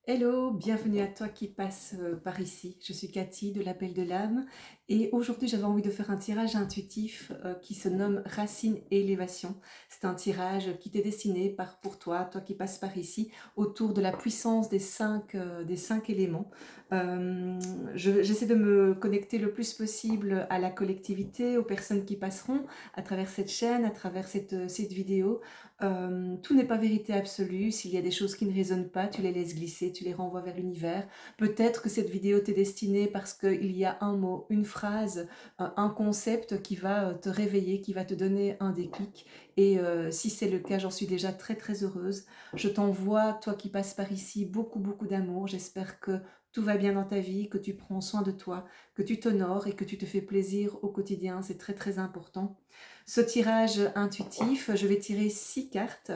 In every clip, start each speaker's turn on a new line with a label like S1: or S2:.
S1: Hello, bienvenue à toi qui passe par ici. Je suis Cathy de l'Appel de l'âme et aujourd'hui j'avais envie de faire un tirage intuitif qui se nomme Racine et élévation. C'est un tirage qui t'est destiné pour toi qui passes par ici, autour de la puissance des cinq éléments. Euh, J'essaie de me connecter le plus possible à la collectivité, aux personnes qui passeront à travers cette chaîne, à travers cette vidéo. Tout n'est pas vérité absolue. S'il y a des choses qui ne résonnent pas, tu les laisses glisser, tu les renvoies vers l'univers. Peut-être que cette vidéo t'est destinée parce qu'il y a un mot, une phrase, un concept qui va te réveiller, qui va te donner un déclic. Et si c'est le cas, j'en suis déjà très très heureuse. Je t'envoie, toi qui passes par ici, beaucoup beaucoup d'amour. J'espère que tout va bien dans ta vie, que tu prends soin de toi, que tu t'honores et que tu te fais plaisir au quotidien. C'est très très important. Ce tirage intuitif, je vais tirer 6 cartes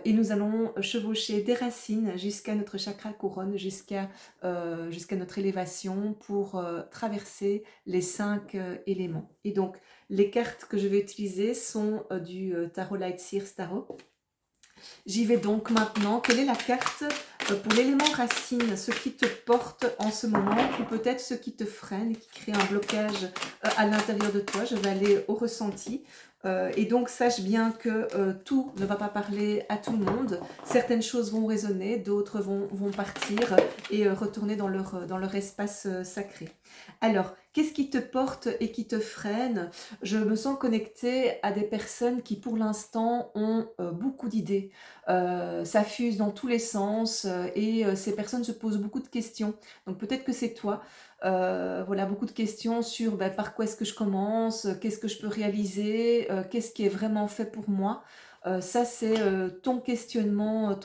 S1: et nous allons chevaucher des racines jusqu'à notre chakra couronne, jusqu'à notre élévation pour traverser les 5 éléments. Et donc, les cartes que je vais utiliser sont du Tarot Light Seers Tarot. J'y vais donc maintenant. Quelle est la carte pour l'élément racine, ce qui te porte en ce moment ou peut-être ce qui te freine, qui crée un blocage à l'intérieur de toi? Je vais aller au ressenti. Et donc sache bien que tout ne va pas parler à tout le monde. Certaines choses vont résonner, d'autres vont partir et retourner dans leur espace sacré. Alors, qu'est-ce qui te porte et qui te freine? Je me sens connectée à des personnes qui pour l'instant ont beaucoup d'idées. Ça fuse dans tous les sens et ces personnes se posent beaucoup de questions. Donc peut-être que c'est toi. Voilà, beaucoup de questions sur par quoi est-ce que je commence, qu'est-ce que je peux réaliser, qu'est-ce qui est vraiment fait pour moi. Ça, c'est ton questionnement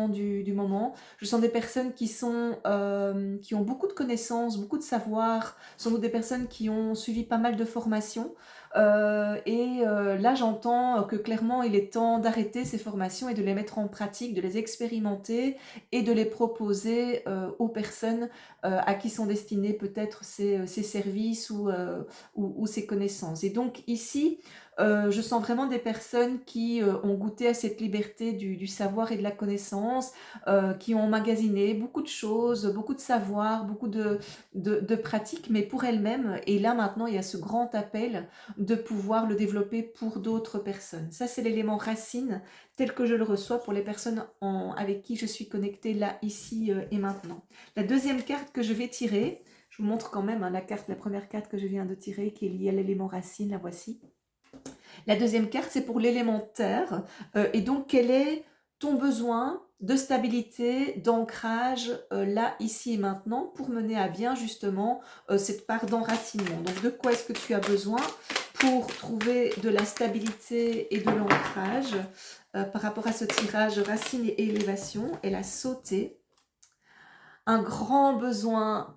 S1: du moment. Je sens des personnes qui ont beaucoup de connaissances, beaucoup de savoir, sans doute des personnes qui ont suivi pas mal de formations. Là, j'entends que clairement, il est temps d'arrêter ces formations et de les mettre en pratique, de les expérimenter et de les proposer aux personnes à qui sont destinés peut-être ces services ou ces connaissances. Et donc ici, je sens vraiment des personnes qui ont goûté à cette liberté du savoir et de la connaissance, qui ont emmagasiné beaucoup de choses, beaucoup de savoir, beaucoup de pratiques, mais pour elles-mêmes. Et là maintenant, il y a ce grand appel de pouvoir le développer pour d'autres personnes. Ça, c'est l'élément racine tel que je le reçois pour les personnes avec qui je suis connectée là, ici et maintenant. La deuxième carte que je vais tirer, je vous montre quand même hein, la première carte que je viens de tirer qui est liée à l'élément racine, la voici. La deuxième carte, c'est pour l'élément terre. Et donc, quel est ton besoin de stabilité, d'ancrage, là, ici et maintenant, pour mener à bien justement cette part d'enracinement. Donc, de quoi est-ce que tu as besoin pour trouver de la stabilité et de l'ancrage par rapport à ce tirage racine et élévation? Elle a sauté. Un grand besoin,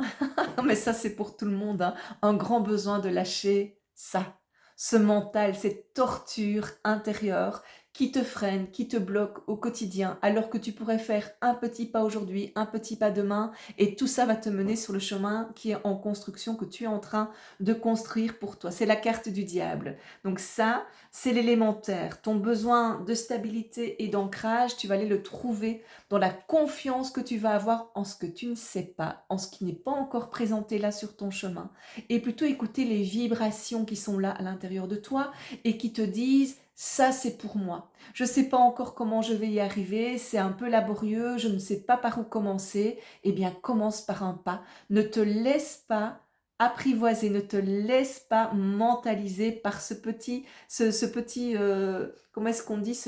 S1: mais ça c'est pour tout le monde, hein, un grand besoin de lâcher ça, ce mental, cette torture intérieure qui te freine, qui te bloque au quotidien, alors que tu pourrais faire un petit pas aujourd'hui, un petit pas demain, et tout ça va te mener sur le chemin qui est en construction, que tu es en train de construire pour toi. C'est la carte du diable. Donc ça, c'est l'élémentaire. Ton besoin de stabilité et d'ancrage, tu vas aller le trouver dans la confiance que tu vas avoir en ce que tu ne sais pas, en ce qui n'est pas encore présenté là sur ton chemin, et plutôt écouter les vibrations qui sont là à l'intérieur de toi et qui te disent ça c'est pour moi. Je ne sais pas encore comment je vais y arriver, c'est un peu laborieux, je ne sais pas par où commencer. Eh bien commence par un pas. Ne te laisse pas apprivoiser, ne te laisse pas mentaliser par ce petit comment est-ce qu'on dit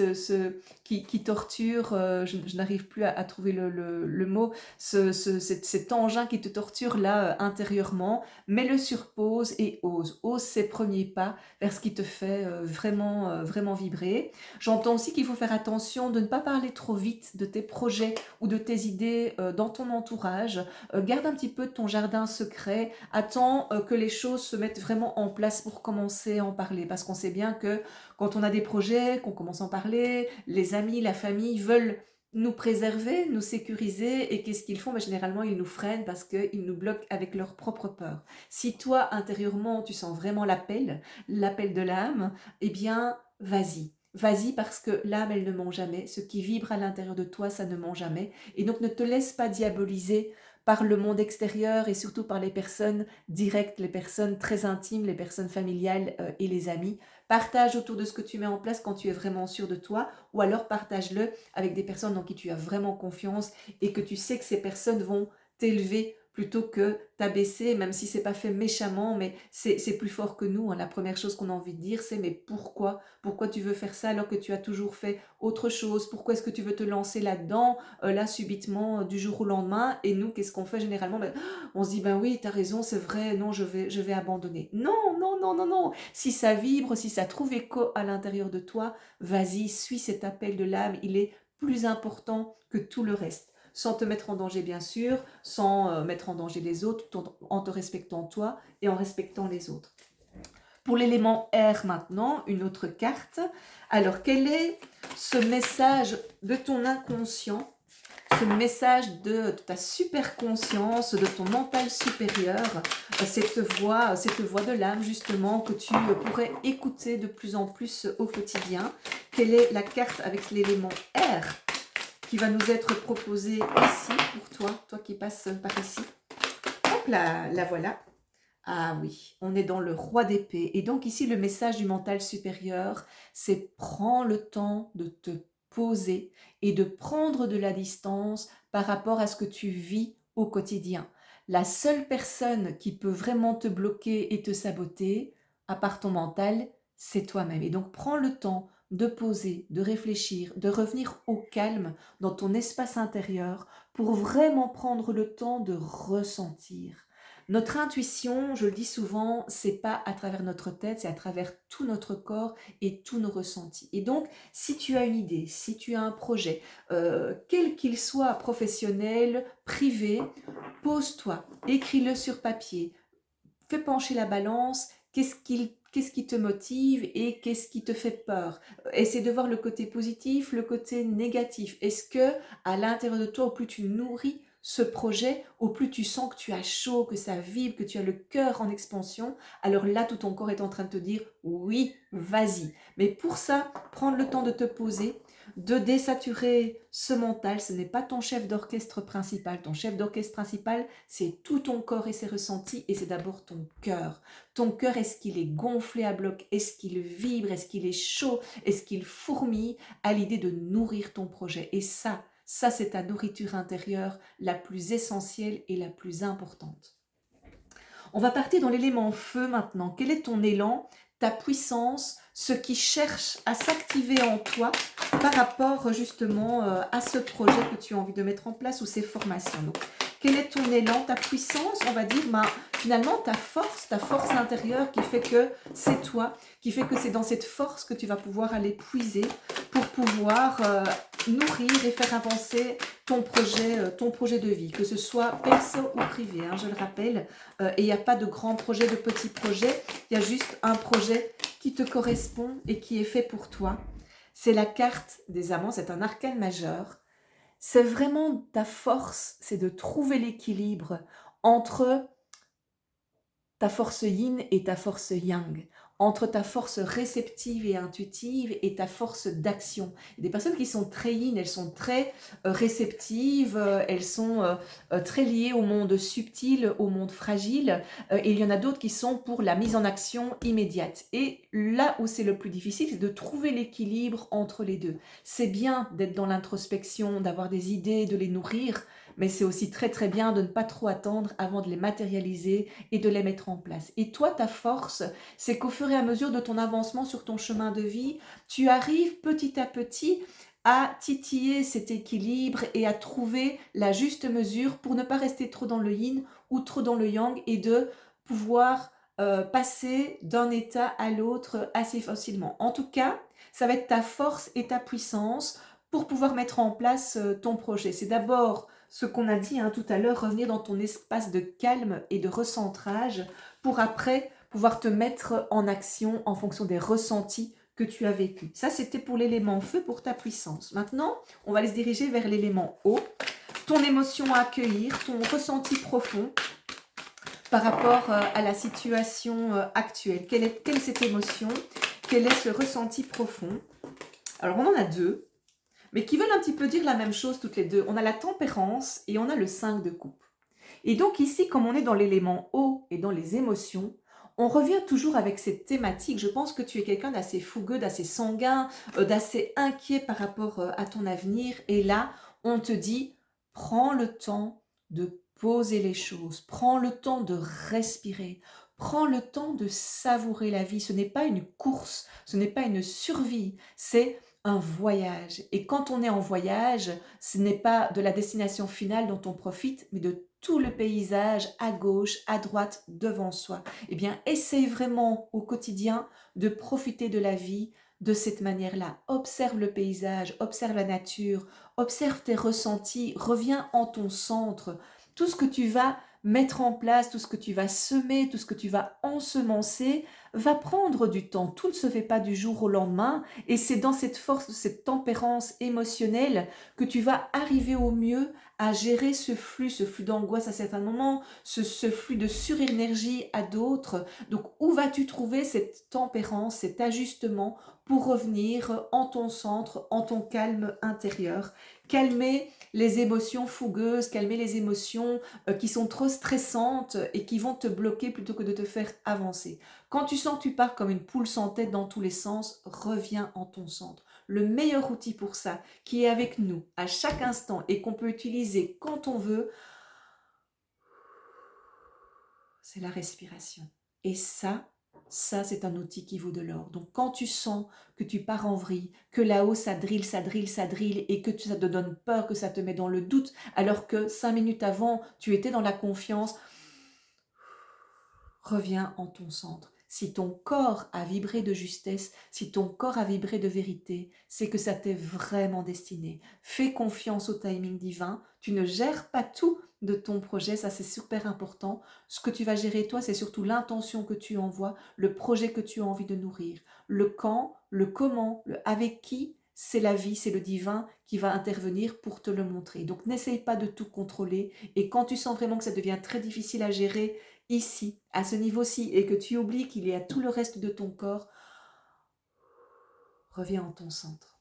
S1: qui torture, je n'arrive plus à trouver le mot, cet engin qui te torture là intérieurement, mets-le sur pause et ose ces premiers pas vers ce qui te fait vraiment vibrer. J'entends aussi qu'il faut faire attention de ne pas parler trop vite de tes projets ou de tes idées dans ton entourage. Garde un petit peu de ton jardin secret, attends que les choses se mettent vraiment en place pour commencer à en parler, parce qu'on sait bien que quand on a des projets, qu'on commence à en parler, les amis, la famille veulent nous préserver, nous sécuriser, et qu'est-ce qu'ils font? Généralement, ils nous freinent parce qu'ils nous bloquent avec leur propre peur. Si toi, intérieurement, tu sens vraiment l'appel de l'âme, eh bien, vas-y. Vas-y parce que l'âme, elle ne ment jamais. Ce qui vibre à l'intérieur de toi, ça ne ment jamais. Et donc ne te laisse pas diaboliser par le monde extérieur et surtout par les personnes directes, les personnes très intimes, les personnes familiales et les amis. Partage autour de ce que tu mets en place quand tu es vraiment sûr de toi, ou alors partage-le avec des personnes en qui tu as vraiment confiance et que tu sais que ces personnes vont t'élever plutôt que t'abaisser, même si c'est pas fait méchamment, mais c'est plus fort que nous, hein. La première chose qu'on a envie de dire, c'est mais pourquoi? Pourquoi tu veux faire ça alors que tu as toujours fait autre chose? Pourquoi est-ce que tu veux te lancer là-dedans, là subitement, du jour au lendemain? Et nous, qu'est-ce qu'on fait généralement? Ben, on se dit, ben oui, t'as raison, c'est vrai, non, je vais abandonner. Non, non, non, non, non. Si ça vibre, si ça trouve écho à l'intérieur de toi, vas-y, suis cet appel de l'âme, il est plus important que tout le reste. Sans te mettre en danger, bien sûr, sans mettre en danger les autres, en te respectant toi et en respectant les autres. Pour l'élément R maintenant, une autre carte. Alors, quel est ce message de ton inconscient, ce message de ta super conscience, de ton mental supérieur, cette voix de l'âme justement que tu pourrais écouter de plus en plus au quotidien? Quelle est la carte avec l'élément R qui va nous être proposée ici pour toi, toi qui passes par ici? Hop là, la voilà. Ah oui, on est dans le roi d'épée. Et donc ici, le message du mental supérieur, c'est prends le temps de te poser et de prendre de la distance par rapport à ce que tu vis au quotidien. La seule personne qui peut vraiment te bloquer et te saboter, à part ton mental, c'est toi-même. Et donc prends le temps de poser, de réfléchir, de revenir au calme dans ton espace intérieur pour vraiment prendre le temps de ressentir. Notre intuition, je le dis souvent, c'est pas à travers notre tête, c'est à travers tout notre corps et tous nos ressentis. Et donc, si tu as une idée, si tu as un projet, quel qu'il soit, professionnel, privé, pose-toi, écris-le sur papier, fais pencher la balance, qu'est-ce qui te motive et qu'est-ce qui te fait peur? Essaie de voir le côté positif, le côté négatif. Est-ce que à l'intérieur de toi, au plus tu nourris ce projet, au plus tu sens que tu as chaud, que ça vibre, que tu as le cœur en expansion, alors là, tout ton corps est en train de te dire oui, vas-y. Mais pour ça, prendre le temps de te poser, de désaturer ce mental, ce n'est pas ton chef d'orchestre principal. Ton chef d'orchestre principal, c'est tout ton corps et ses ressentis, et c'est d'abord ton cœur. Ton cœur, est-ce qu'il est gonflé à bloc? Est-ce qu'il vibre? Est-ce qu'il est chaud? Est-ce qu'il fourmille à l'idée de nourrir ton projet? Et ça c'est ta nourriture intérieure la plus essentielle et la plus importante. On va partir dans l'élément feu maintenant. Quel est ton élan, ta puissance, ce qui cherche à s'activer en toi par rapport justement à ce projet que tu as envie de mettre en place ou ces formations? Donc, quel est ton élan, ta puissance, on va dire, finalement ta force intérieure qui fait que c'est toi, qui fait que c'est dans cette force que tu vas pouvoir aller puiser pour pouvoir nourrir et faire avancer ton projet de vie, que ce soit perso ou privé, hein, je le rappelle. Et il n'y a pas de grands projets, de petits projets, il y a juste un projet qui te correspond et qui est fait pour toi. C'est la carte des amants, c'est un arcane majeur. C'est vraiment ta force, c'est de trouver l'équilibre entre ta force yin et ta force yang, entre ta force réceptive et intuitive et ta force d'action. Des personnes qui sont très yin, elles sont très réceptives, elles sont très liées au monde subtil, au monde fragile, et il y en a d'autres qui sont pour la mise en action immédiate. Et là où c'est le plus difficile, c'est de trouver l'équilibre entre les deux. C'est bien d'être dans l'introspection, d'avoir des idées, de les nourrir, mais c'est aussi très très bien de ne pas trop attendre avant de les matérialiser et de les mettre en place. Et toi, ta force, c'est qu'au fur et à mesure de ton avancement sur ton chemin de vie, tu arrives petit à petit à titiller cet équilibre et à trouver la juste mesure pour ne pas rester trop dans le yin ou trop dans le yang et de pouvoir passer d'un état à l'autre assez facilement. En tout cas, ça va être ta force et ta puissance pour pouvoir mettre en place ton projet. C'est d'abord ce qu'on a dit tout à l'heure, revenir dans ton espace de calme et de recentrage pour après pouvoir te mettre en action en fonction des ressentis que tu as vécu. Ça, c'était pour l'élément feu, pour ta puissance. Maintenant, on va aller se diriger vers l'élément eau, ton émotion à accueillir, ton ressenti profond par rapport à la situation actuelle. Quelle est cette émotion? Quel est ce ressenti profond? Alors, on en a deux, mais qui veulent un petit peu dire la même chose toutes les deux. On a la tempérance et on a le 5 de coupe. Et donc ici, comme on est dans l'élément eau et dans les émotions, on revient toujours avec cette thématique. Je pense que tu es quelqu'un d'assez fougueux, d'assez sanguin, d'assez inquiet par rapport à ton avenir. Et là, on te dit, prends le temps de poser les choses, prends le temps de respirer, prends le temps de savourer la vie. Ce n'est pas une course, ce n'est pas une survie, c'est un voyage. Et quand on est en voyage, ce n'est pas de la destination finale dont on profite, mais de tout le paysage à gauche, à droite, devant soi. Eh bien, essaye vraiment au quotidien de profiter de la vie de cette manière-là. Observe le paysage, observe la nature, observe tes ressentis, reviens en ton centre. Tout ce que tu vas mettre en place, tout ce que tu vas semer, tout ce que tu vas ensemencer, va prendre du temps. Tout ne se fait pas du jour au lendemain et c'est dans cette force, cette tempérance émotionnelle que tu vas arriver au mieux à gérer ce flux d'angoisse à certains moments, ce flux de surénergie à d'autres. Donc, où vas-tu trouver cette tempérance, cet ajustement pour revenir en ton centre, en ton calme intérieur? Calmer les émotions fougueuses, calmer les émotions qui sont trop stressantes et qui vont te bloquer plutôt que de te faire avancer. Quand tu sens que tu pars comme une poule sans tête dans tous les sens, reviens en ton centre. Le meilleur outil pour ça, qui est avec nous à chaque instant et qu'on peut utiliser quand on veut, c'est la respiration. Et ça c'est un outil qui vaut de l'or. Donc quand tu sens que tu pars en vrille, que là-haut ça drille, ça drille, ça drille et que ça te donne peur, que ça te met dans le doute, alors que 5 minutes avant, tu étais dans la confiance, reviens en ton centre. Si ton corps a vibré de justesse, si ton corps a vibré de vérité, c'est que ça t'est vraiment destiné. Fais confiance au timing divin. Tu ne gères pas tout de ton projet, ça c'est super important. Ce que tu vas gérer toi, c'est surtout l'intention que tu envoies, le projet que tu as envie de nourrir. Le quand, le comment, le avec qui, c'est la vie, c'est le divin qui va intervenir pour te le montrer. Donc n'essaye pas de tout contrôler et quand tu sens vraiment que ça devient très difficile à gérer, ici, à ce niveau-ci, et que tu oublies qu'il y a tout le reste de ton corps, reviens en ton centre.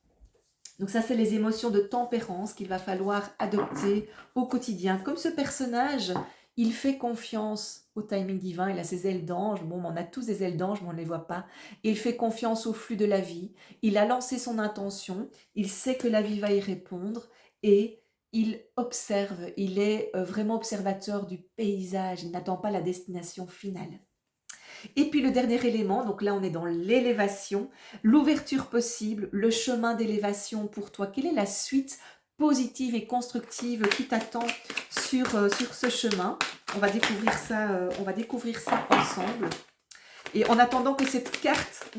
S1: Donc ça, c'est les émotions de tempérance qu'il va falloir adopter au quotidien. Comme ce personnage, il fait confiance au timing divin, il a ses ailes d'ange, bon, on a tous des ailes d'ange, mais on ne les voit pas. Il fait confiance au flux de la vie, il a lancé son intention, il sait que la vie va y répondre, et il observe, il est vraiment observateur du paysage, il n'attend pas la destination finale. Et puis le dernier élément, donc là on est dans l'élévation, l'ouverture possible, le chemin d'élévation pour toi. Quelle est la suite positive et constructive qui t'attend sur ce chemin? On va découvrir ça ensemble. Et en attendant que cette carte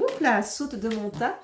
S1: saute de mon tas,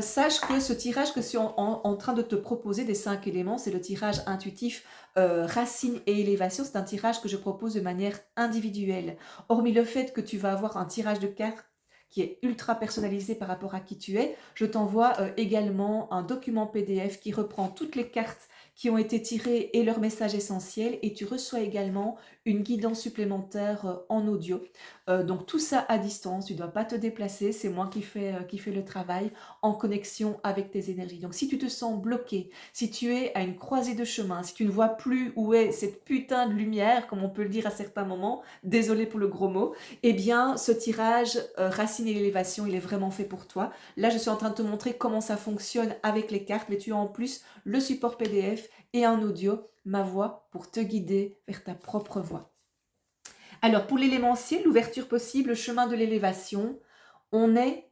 S1: sache que ce tirage que je suis en train de te proposer des 5 éléments, c'est le tirage intuitif racine et élévation. C'est un tirage que je propose de manière individuelle. Hormis le fait que tu vas avoir un tirage de cartes qui est ultra personnalisé par rapport à qui tu es, je t'envoie également un document PDF qui reprend toutes les cartes qui ont été tirées et leurs messages essentiels, et tu reçois également une guidance supplémentaire en audio. Donc tout ça à distance, tu ne dois pas te déplacer, c'est moi qui fais le travail en connexion avec tes énergies. Donc si tu te sens bloqué, si tu es à une croisée de chemin, si tu ne vois plus où est cette putain de lumière, comme on peut le dire à certains moments, désolé pour le gros mot, eh bien ce tirage racine et l'élévation, il est vraiment fait pour toi. Là je suis en train de te montrer comment ça fonctionne avec les cartes, mais tu as en plus le support PDF et un audio, ma voix, pour te guider vers ta propre voix. Alors, pour l'élémentiel, l'ouverture possible, le chemin de l'élévation, on est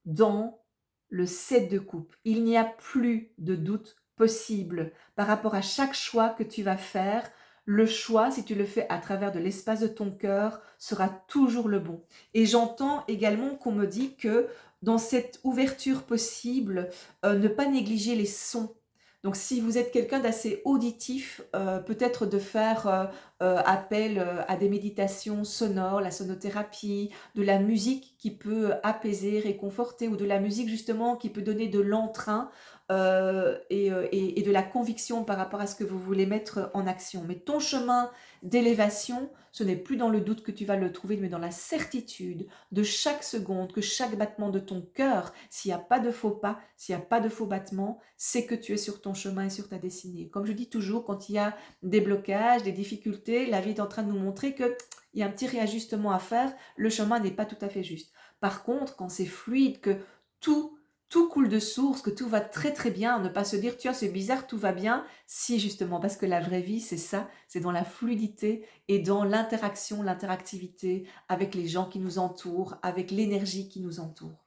S1: dans le 7 de coupe. Il n'y a plus de doute possible par rapport à chaque choix que tu vas faire. Le choix, si tu le fais à travers de l'espace de ton cœur, sera toujours le bon. Et j'entends également qu'on me dit que dans cette ouverture possible, ne pas négliger les sons. Donc si vous êtes quelqu'un d'assez auditif, peut-être de faire appelle à des méditations sonores, la sonothérapie, de la musique qui peut apaiser, réconforter, ou de la musique justement qui peut donner de l'entrain et de la conviction par rapport à ce que vous voulez mettre en action. Mais ton chemin d'élévation, ce n'est plus dans le doute que tu vas le trouver, mais dans la certitude de chaque seconde, que chaque battement de ton cœur, s'il n'y a pas de faux pas, s'il n'y a pas de faux battements, c'est que tu es sur ton chemin et sur ta destinée. Comme je dis toujours, quand il y a des blocages, des difficultés, la vie est en train de nous montrer qu'il y a un petit réajustement à faire, le chemin n'est pas tout à fait juste. Par contre, quand c'est fluide, que tout tout coule de source, que tout va très très bien, ne pas se dire tiens c'est bizarre, tout va bien, si justement, parce que la vraie vie c'est ça, c'est dans la fluidité et dans l'interaction, l'interactivité avec les gens qui nous entourent, avec l'énergie qui nous entoure.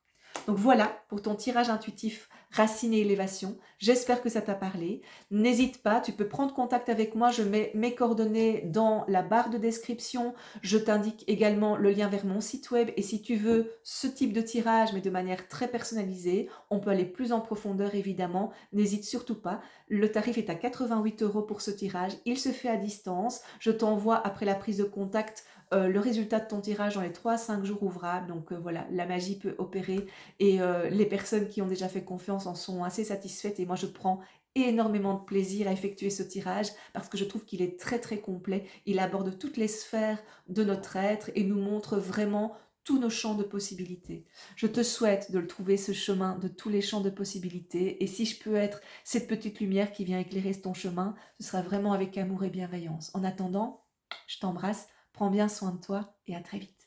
S1: Donc voilà pour ton tirage intuitif Racine et élévation. J'espère que ça t'a parlé. N'hésite pas, tu peux prendre contact avec moi. Je mets mes coordonnées dans la barre de description. Je t'indique également le lien vers mon site web. Et si tu veux ce type de tirage, mais de manière très personnalisée, on peut aller plus en profondeur évidemment. N'hésite surtout pas. Le tarif est à 88 € pour ce tirage. Il se fait à distance. Je t'envoie après la prise de contact le résultat de ton tirage dans les 3 à 5 jours ouvrables. Donc voilà, la magie peut opérer et les personnes qui ont déjà fait confiance en sont assez satisfaites et moi je prends énormément de plaisir à effectuer ce tirage parce que je trouve qu'il est très très complet. Il aborde toutes les sphères de notre être et nous montre vraiment tous nos champs de possibilités. Je te souhaite de le trouver, ce chemin de tous les champs de possibilités, et si je peux être cette petite lumière qui vient éclairer ton chemin, ce sera vraiment avec amour et bienveillance. En attendant, je t'embrasse, prends bien soin de toi et à très vite.